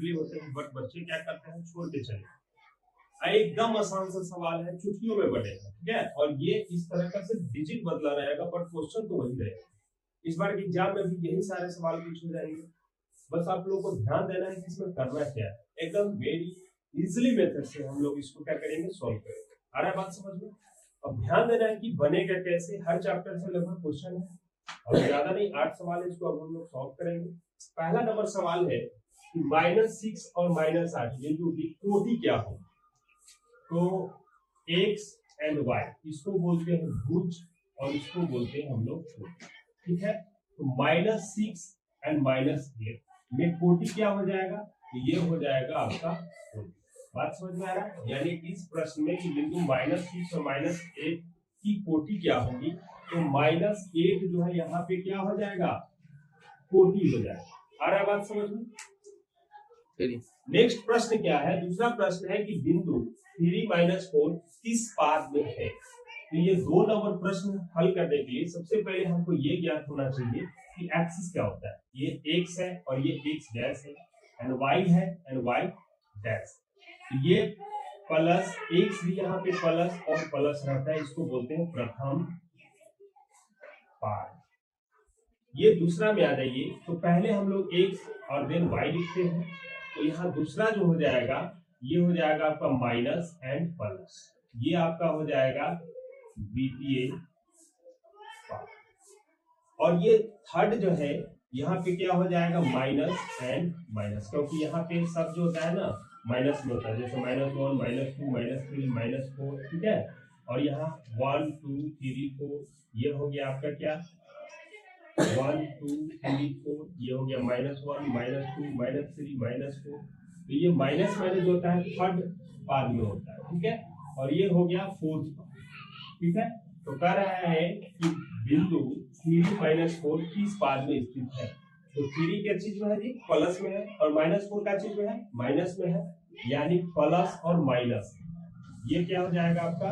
Friendly होते हैं, but बच्चे क्या करते हैं, छोड़ के चले। एकदम आसान सा सवाल है, चुटकियों में बनेगा, ठीक है। और ये इस तरह का सिर्फ डिजिट बदला रहेगा, बट क्वेश्चन तो वही रहेगा। इस बार के एग्जाम में भी यही सारे सवाल पूछे जाएंगे। बस आप लोगों को ध्यान देना है कि इसमें करना क्या है। एकदम वेरी इजिली मेथड से हम लोग इसको क्या करेंगे, सॉल्व करेंगे। आ रहा है बात समझ में? अब ध्यान देना है कि बनेगा कैसे। हर चैप्टर से लगभग क्वेश्चन है और ज्यादा नहीं, 8 सवाल है, इसको अब हम लोग सॉल्व करेंगे। पहला नंबर सवाल है कि -6 और -8 ये जो कोटि क्या हो, तो x एंड y इसको बोलते हैं भुज और इसको बोलते हैं हम लोग कोटि, ठीक है। तो -6 एंड -8 में कोटि क्या हो जाएगा, ये हो जाएगा आपका कोटि। बात समझ में आ रहा है? यानी इस प्रश्न में कि बिंदु -6 और -8 की कोटि क्या होगी, तो -8 जो है यहाँ पे क्या हो जाएगा, कोटि हो जाएगा। आ रहा है बात समझ में? नेक्स्ट प्रश्न क्या है, दूसरा प्रश्न है कि बिंदु 3-4 किस पाद में है। तो ये 2 नंबर प्रश्न हल करने के लिए सबसे पहले हमको ये ज्ञात होना चाहिए कि एक्सिस क्या होता है। ये x है और ये x डैश है, एंड y है एंड y डैश। ये प्लस x भी यहाँ पे प्लस और प्लस रहता है, इसको बोलते हैं प्रथम पाद। ये दूसरा में आ जाइए, तो पहले हम लोग x और देन y लिखते हैं। तो यहाँ दूसरा जो हो जाएगा, ये हो जाएगा आपका माइनस एंड प्लस, ये आपका हो जाएगा द्वितीय पाद। और ये थर्ड जो है, यहाँ पे क्या हो जाएगा, माइनस एंड माइनस, क्योंकि यहाँ पे सब जो होता है ना माइनस में होता है, जैसे -1 -2 -3 -4, ठीक है। और यहाँ 1 2 3 4 ये हो गया आपका क्या, 1 2 3 4 ये हो गया -1 -2 -3 -4। तो ये माइनस माइनस जो होता है थर्ड पाद में होता है, ठीक है। और ये हो गया फोर्थ पाद, ठीक है। तो कह रहा है कि बिंदु 3-4 किस पाद में स्थित है। तो 3 क्या चीज में है जी, प्लस में है, और -4 का चीज में है, माइनस में है, यानी प्लस और माइनस, ये क्या हो जाएगा आपका,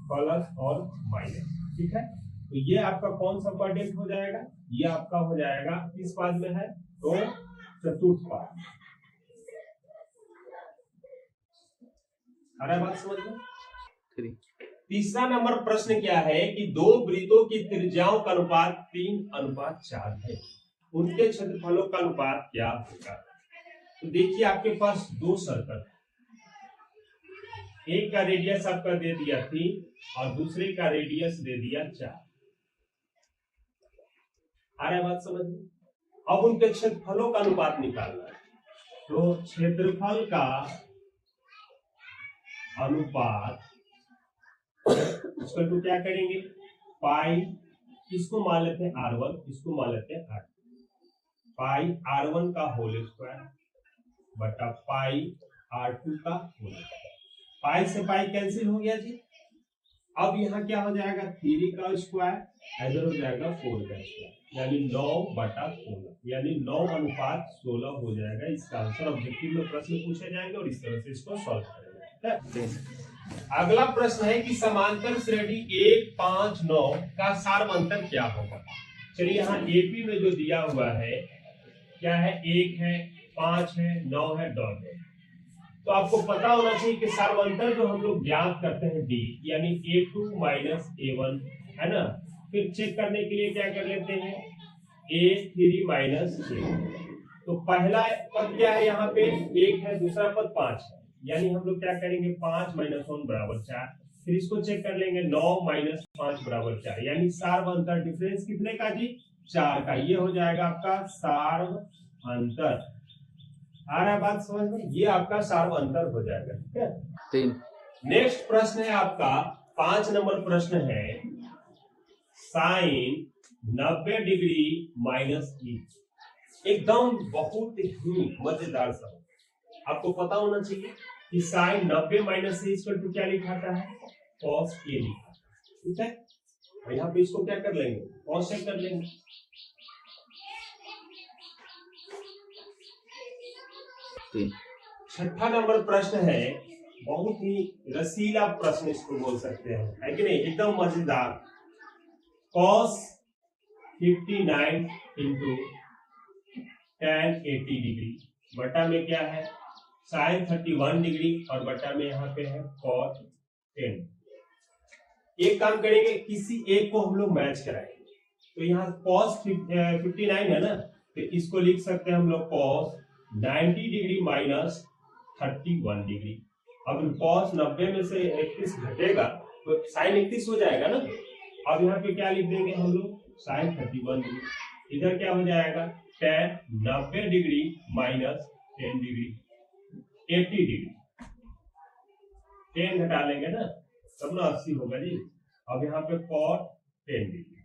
प्लस और माइनस, ठीक है। तो ये आपका कौन सा क्वाड्रेंट हो जाएगा, ये आपका हो जाएगा किस पाद में है, तो चतुर्थ पाद। अरे बात समझ में? तीसरा नंबर प्रश्न क्या है कि 2 वृत्तों की त्रिज्याओं का अनुपात 3:4 है, उनके क्षेत्रफलों का अनुपात क्या होगा। तो देखिए आपके पास 2 सर्कल, एक का रेडियस आपका दे दिया 3 और दूसरे का रेडियस दे दिया 4। आ रहा है बात समझ में? अब उनके क्षेत्रफलों का अनुपात निकालना है। तो क्षेत्रफल का अनुपात इसको तो क्या करेंगे, पाई, इसको मान लेते हैं r1, इसको मान लेते हैं r2, पाई r1 का होल स्क्वायर बटा पाई r2 का होल स्क्वायर। पाई से पाई कैंसिल हो गया जी। अब यहाँ क्या हो जाएगा, 3 का स्क्वायर, इधर हो जाएगा 4 का स्क्वायर, यानी 9/16, यानी 9:16 हो जाएगा। इसका आंसर ऑब्जेक्टिव में प्रश्न पूछे जाएंगे और इस तरह से इसको सॉल्व करेंगे। अगला प्रश्न है कि समांतर श्रेणी 1 5 9 का सारवंतर क्या होगा। चलिए यहाँ एपी में जो दिया हुआ है क्या है, 1 है 5 है 9 है डॉट है। तो आपको पता होना चाहिए कि सारवंतर जो हम लोग ज्ञात करते हैं डी, यानी a2 - a1 है ना। फिर चेक करने के लिए क्या कर लेते हैं, a3 - a। तो पहला पद क्या है, यहाँ पे 1 है, दूसरा पद 5 है, यानी हम लोग क्या करेंगे, 5 - 1 = 4। फिर इसको चेक कर लेंगे, 9 - 5 = 4, यानी सारवंतर डिफरेंस कितने का जी, 4 का। ये हो जाएगा आपका सारवंतर। आ रहा है बात समझ में, ये आपका सारवंतर हो जाएगा, ठीक है। 3 नेक्स्ट प्रश्न है आपका 5 नंबर प्रश्न है, साइन 90 डिग्री -e। एकदम बहुत ही मजेदार सा, आपको पता होना चाहिए कि साइन 90 - e क्या लिखाता है, cos a लिखा, ठीक है। और यहाँ पे इसको क्या कर लेंगे, cos से कर लेंगे। छठा नंबर प्रश्न है, बहुत ही रसीला प्रश्न इसको बोल सकते हैं, है कि नहीं, एकदम मजेदार। cos 59 × tan 80 डिग्री बटा में क्या है साइन 31 डिग्री और बटा में यहाँ पे है cos 10। एक काम करेंगे, किसी एक को हम लोग मैच कराएंगे। तो यहाँ cos 59 है ना, तो इसको लिख सकते हैं हम लोग cos 90 डिग्री माइनस 31 डिग्री। अब cos 90 में से 31 घटेगा तो साइन 31 हो जाएगा ना। अब यहाँ पे क्या लिख देंगे हम लोग साइन 31 डिग्री। इधर क्या हो जाएगा tan 90 degree minus 10 degree 80 degree. 10 घटा लेंगे ना तब ना 80 होगा जी। अब यहाँ पे cos 10 डिग्री।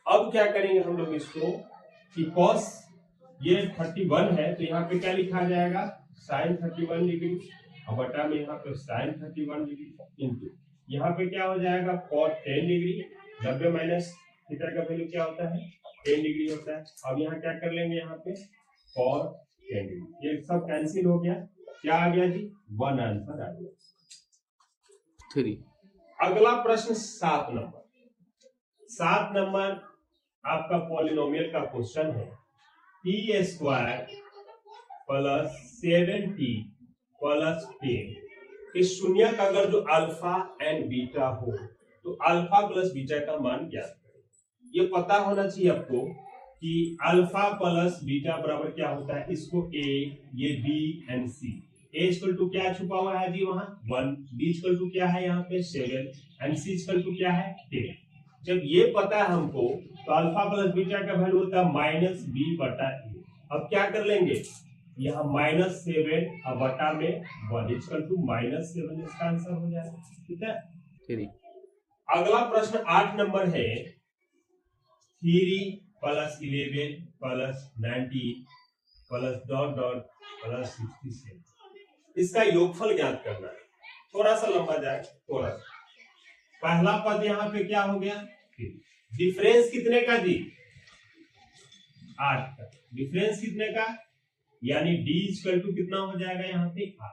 अब क्या करेंगे हम लोग इसको कि cos ये 31 है तो यहाँ पे क्या लिखा जाएगा साइन 31 डिग्री और बटा में यहाँ पे साइन 31 डिग्री इंटू यहाँ पे क्या हो जाएगा cos 10 डिग्री। 90 माइनस थीटा का वैल्यू क्या होता है 10 डिग्री होता है। अब यहाँ क्या कर लेंगे यहाँ पे cos 10 डिग्री। ये सब कैंसिल हो गया, क्या आ गया जी 1 आंसर आ गया 3। अगला प्रश्न 7 नंबर आपका पॉलिनोमियल का क्वेश्चन है T square plus 7t plus 10 इस शून्यक अगर जो अल्फा एंड बीटा हो तो अल्फा प्लस बीटा का मान ज्ञात करें। ये पता होना चाहिए आपको कि अल्फा प्लस बीटा बराबर क्या होता है, इसको ए ये B and C. A equal to क्या छुपा हुआ है जी वहां 1, बी इक्वल टू क्या है यहाँ पे 7 एंड सी इक्वल टू क्या है 10। जब ये पता है हमको तो अल्फा प्लस बीटा का वैल्यू होता है माइनस बी बटा ए। अब क्या कर लेंगे यहाँ -7 और बटा में 1 इक्वल टू -7 इसका आंसर हो जाएगा। ठीक है 3। अगला प्रश्न 8 नंबर है 3 plus 11 plus 19 plus dot dot plus 67 इसका योगफल ज्ञात करना है। थोड़ा सा लंबा जाए थोड़ा सा। पहला पद यहाँ पे क्या हो गया डिफरेंस कितने का जी 8 का। डिफरेंस कितने का यानी d इक्वल टू कितना हो जाएगा यहाँ पे 8।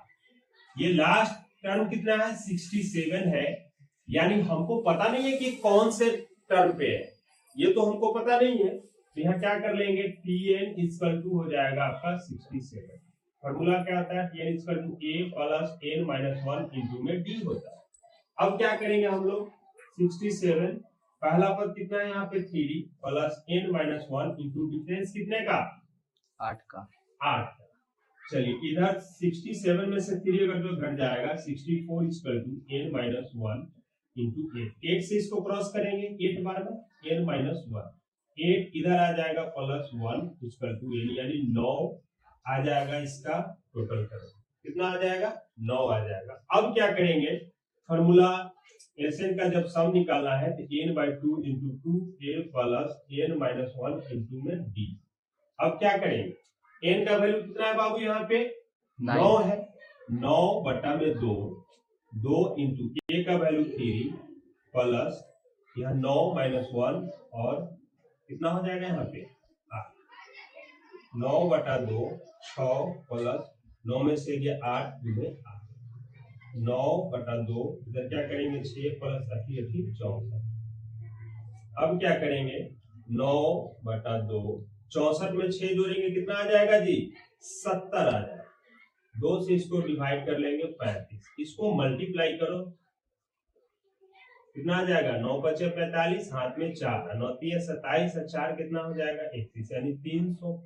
ये लास्ट टर्म कितना है 67 है, यानी हमको पता नहीं है कि कौन से टर्म पे है, ये तो हमको पता नहीं है। तो यहाँ क्या कर लेंगे tn इक्वल टू हो जाएगा आपका 67। फॉर्मूला क्या होता है tn equal to a plus n minus 1 into में d होता है। अब क्या करेंगे हम लोग 67 पहला पद कितना है यहाँ पे 3 plus n minus 1 into difference कितने का 8 का। 8। चलिए इधर 67 में से 3 अगर जो घट जाएगा 64 equal to n minus 1 into 8 से इसको क्रॉस करेंगे 8 बार में n माइनस 1 8 इधर आ जाएगा प्लस 1 इक्वल टू n यानी 9 आ जाएगा। इसका टोटल करो कितना आ जाएगा 9 आ जाएगा। अब क्या करेंगे फॉर्मूला एन का जब सम निकालना है तो n/2 into 2a plus n minus 1 into में d। अब क्या करेंगे n का वैल्यू कितना है बाबू यहाँ पे 9 है 9 बटा में 2 इंटू a का वैल्यू 3 प्लस यहाँ 9 माइनस 1 और कितना हो जाएगा यहाँ पे 9 बटा 2 6 प्लस 9 में से ये 8 में 8 9 बटा 2 इधर क्या करेंगे 6 प्लस 8 64। अब क्या करेंगे 9 बटा 2 64 में 6 जोड़ेंगे कितना आ जाएगा जी 70 आ जाएगा। 2 से इसको डिवाइड कर लेंगे 35, इसको मल्टीप्लाई करो कितना आ जाएगा 9 बचे 45 हाथ में 4 9 3 27 4 कितना हो जाएगा 31 यानी 350।